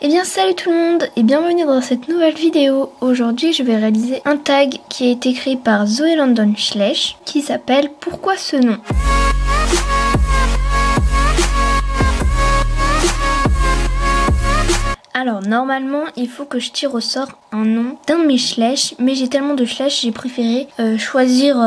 Eh bien salut tout le monde et bienvenue dans cette nouvelle vidéo. Aujourd'hui je vais réaliser un tag qui a été créé par Zoé London Schleich qui s'appelle Pourquoi ce nom? Alors normalement il faut que je tire au sort un nom d'un de mes Schleich, mais j'ai tellement de Schleich, j'ai préféré choisir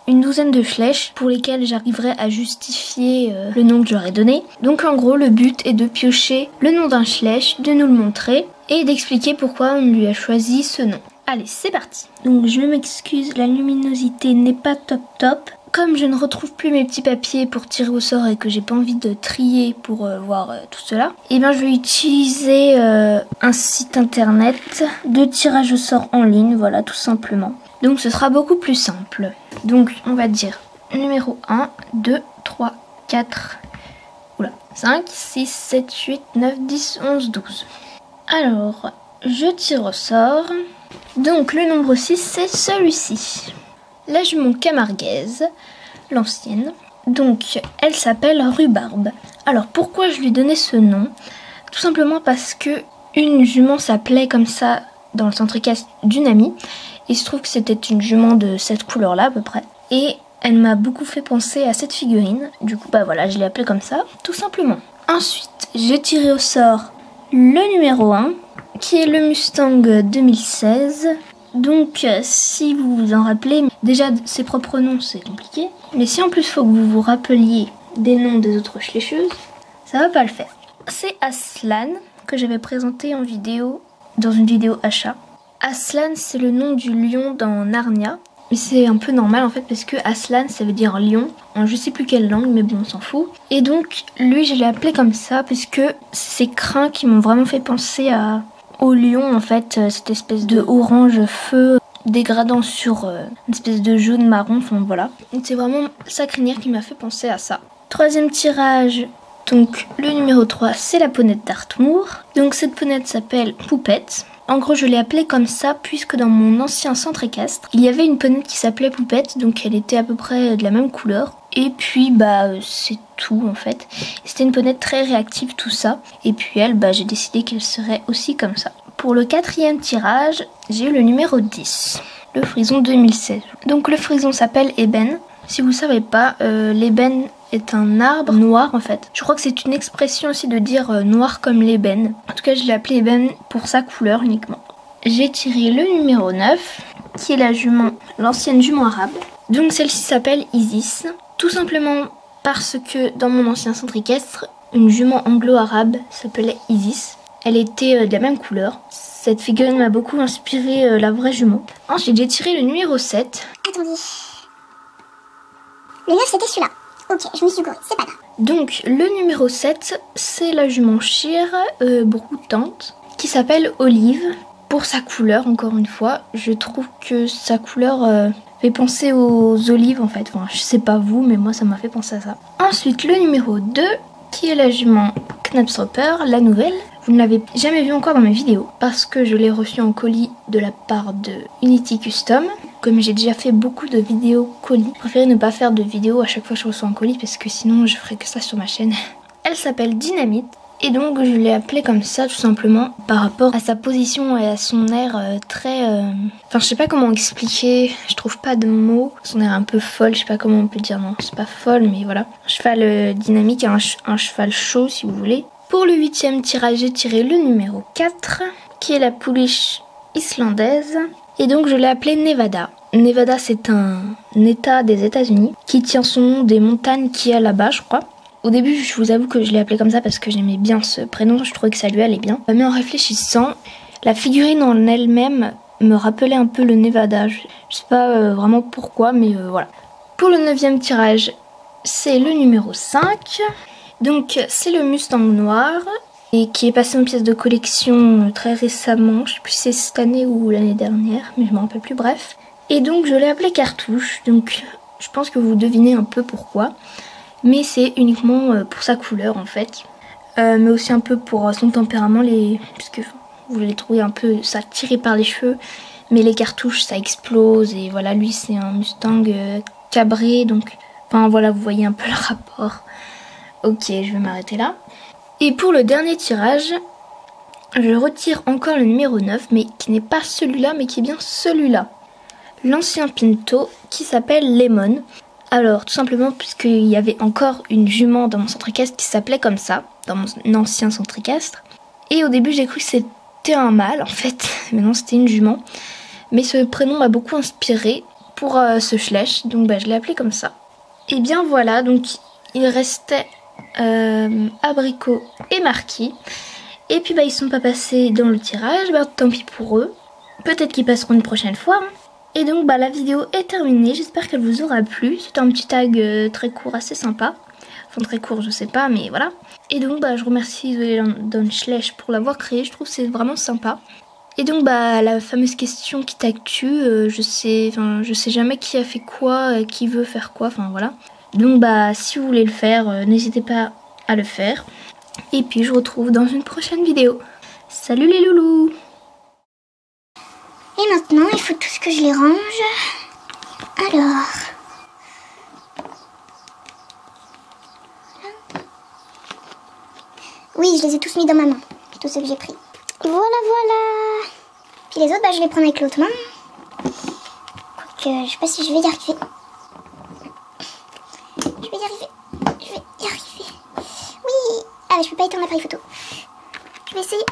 une douzaine de Schleich pour lesquels j'arriverai à justifier le nom que j'aurais donné. Donc en gros le but est de piocher le nom d'un Schleich, de nous le montrer et d'expliquer pourquoi on lui a choisi ce nom. Allez c'est parti. Donc je m'excuse, la luminosité n'est pas top. Comme je ne retrouve plus mes petits papiers pour tirer au sort et que j'ai pas envie de trier pour voir tout cela, et bien je vais utiliser un site internet de tirage au sort en ligne, voilà tout simplement. Donc ce sera beaucoup plus simple. Donc on va dire numéro 1, 2, 3, 4, 5, 6, 7, 8, 9, 10, 11, 12. Alors je tire au sort. Donc le nombre 6 c'est celui-ci. La jument camarguaise, l'ancienne. Donc elle s'appelle Rhubarbe. Alors pourquoi je lui ai donné ce nom? Tout simplement parce que une jument s'appelait comme ça dans le centricast d'une amie. Il se trouve que c'était une jument de cette couleur-là à peu près. Et elle m'a beaucoup fait penser à cette figurine. Du coup, bah voilà, je l'ai appelée comme ça, tout simplement. Ensuite, j'ai tiré au sort le numéro 1, qui est le Mustang 2016. Donc, si vous vous en rappelez, déjà ses propres noms, c'est compliqué. Mais si en plus, il faut que vous vous rappeliez des noms des autres schleicheuses, ça va pas le faire. C'est Aslan, que j'avais présenté en vidéo, dans une vidéo achat. Aslan c'est le nom du lion dans Narnia, mais c'est un peu normal en fait parce que Aslan ça veut dire lion en je sais plus quelle langue, mais bon on s'en fout. Et donc lui je l'ai appelé comme ça parce que c'est ses crins qui m'ont vraiment fait penser au lion en fait, cette espèce de orange feu dégradant sur une espèce de jaune marron, enfin voilà. Donc c'est vraiment sa crinière qui m'a fait penser à ça. Troisième tirage. Donc le numéro 3 c'est la ponette d'Artmoor. Donc cette ponette s'appelle Poupette. En gros, je l'ai appelée comme ça puisque dans mon ancien centre équestre, il y avait une ponette qui s'appelait Poupette, donc elle était à peu près de la même couleur. Et puis, c'est tout en fait. C'était une ponette très réactive, tout ça. Et puis elle, j'ai décidé qu'elle serait aussi comme ça. Pour le quatrième tirage, j'ai eu le numéro 10, le frison 2016. Donc le frison s'appelle ébène. Si vous savez pas, l'ébène est un arbre noir en fait. Je crois que c'est une expression aussi de dire noir comme l'ébène. En tout cas je l'ai appelé ébène pour sa couleur uniquement. J'ai tiré le numéro 9 qui est la jument, l'ancienne jument arabe. Donc celle-ci s'appelle Isis. Tout simplement parce que dans mon ancien centre équestre, une jument anglo-arabe s'appelait Isis. Elle était de la même couleur. Cette figurine m'a beaucoup inspiré la vraie jument. Ensuite j'ai tiré le numéro 7. Attendez. Le 9 c'était celui-là. Ok, je me suis gourée, c'est pas grave. Donc le numéro 7, c'est la jument Shire broutante qui s'appelle Olive. Pour sa couleur, encore une fois, je trouve que sa couleur fait penser aux olives en fait. Enfin, je sais pas vous, mais moi ça m'a fait penser à ça. Ensuite le numéro 2, qui est la jument Knapstropper, la nouvelle. Vous ne l'avez jamais vue encore dans mes vidéos parce que je l'ai reçue en colis de la part de Unity Custom. Comme j'ai déjà fait beaucoup de vidéos colis, je préfère ne pas faire de vidéos à chaque fois que je reçois un colis parce que sinon je ferai que ça sur ma chaîne. Elle s'appelle Dynamite et donc je l'ai appelée comme ça tout simplement par rapport à sa position et à son air très... Enfin je sais pas comment expliquer, je trouve pas de mots. Son air un peu folle, je sais pas comment on peut dire, non c'est pas folle mais voilà. Un cheval dynamique, un cheval chaud si vous voulez. Pour le 8e tirage, j'ai tiré le numéro 4, qui est la pouliche islandaise. Et donc je l'ai appelée Nevada. Nevada c'est un état des États-Unis qui tient son nom des montagnes qu'il y a là-bas je crois. Au début je vous avoue que je l'ai appelée comme ça parce que j'aimais bien ce prénom, je trouvais que ça lui allait bien. Mais en réfléchissant, la figurine en elle-même me rappelait un peu le Nevada. Je sais pas vraiment pourquoi mais voilà. Pour le 9e tirage, c'est le numéro 5. Donc c'est le Mustang noir et qui est passé en pièce de collection très récemment, je sais plus si c'est cette année ou l'année dernière, mais je me rappelle plus, bref. Et donc je l'ai appelé Cartouche, donc je pense que vous devinez un peu pourquoi, mais c'est uniquement pour sa couleur en fait, mais aussi un peu pour son tempérament, puisque vous l'avez trouvé un peu ça tiré par les cheveux, mais les cartouches ça explose et voilà lui c'est un Mustang cabré, donc enfin voilà vous voyez un peu le rapport. Ok, je vais m'arrêter là. Et pour le dernier tirage, je retire encore le numéro 9, mais qui n'est pas celui-là, mais qui est bien celui-là. L'ancien Pinto qui s'appelle Lemon. Alors, tout simplement, puisqu'il y avait encore une jument dans mon centre équestre qui s'appelait comme ça, dans mon ancien centre équestre. Et au début, j'ai cru que c'était un mâle, en fait, mais non, c'était une jument. Mais ce prénom m'a beaucoup inspiré pour ce Schleich, donc je l'ai appelé comme ça. Et bien voilà, donc il restait Abricot et Marquis. Et puis ils sont pas passés dans le tirage, tant pis pour eux. Peut-être qu'ils passeront une prochaine fois. Hein. Et donc la vidéo est terminée, j'espère qu'elle vous aura plu. C'était un petit tag très court, assez sympa. Enfin très court, je sais pas, mais voilà. Et donc je remercie Zoé Don Schleich pour l'avoir créé, je trouve que c'est vraiment sympa. Et donc la fameuse question qui t'actue, je sais jamais qui a fait quoi, qui veut faire quoi, enfin voilà. Donc si vous voulez le faire, n'hésitez pas à le faire. Et puis je vous retrouve dans une prochaine vidéo. Salut les loulous! Et maintenant, il faut tous que je les range. Alors... Oui, je les ai tous mis dans ma main. Tous ceux que j'ai pris. Voilà. Puis les autres, je les prends avec l'autre main. Quoique, je sais pas si je vais y arriver. Je vais y arriver. Oui. Ah, mais je peux pas éteindre l'appareil photo. Je vais essayer.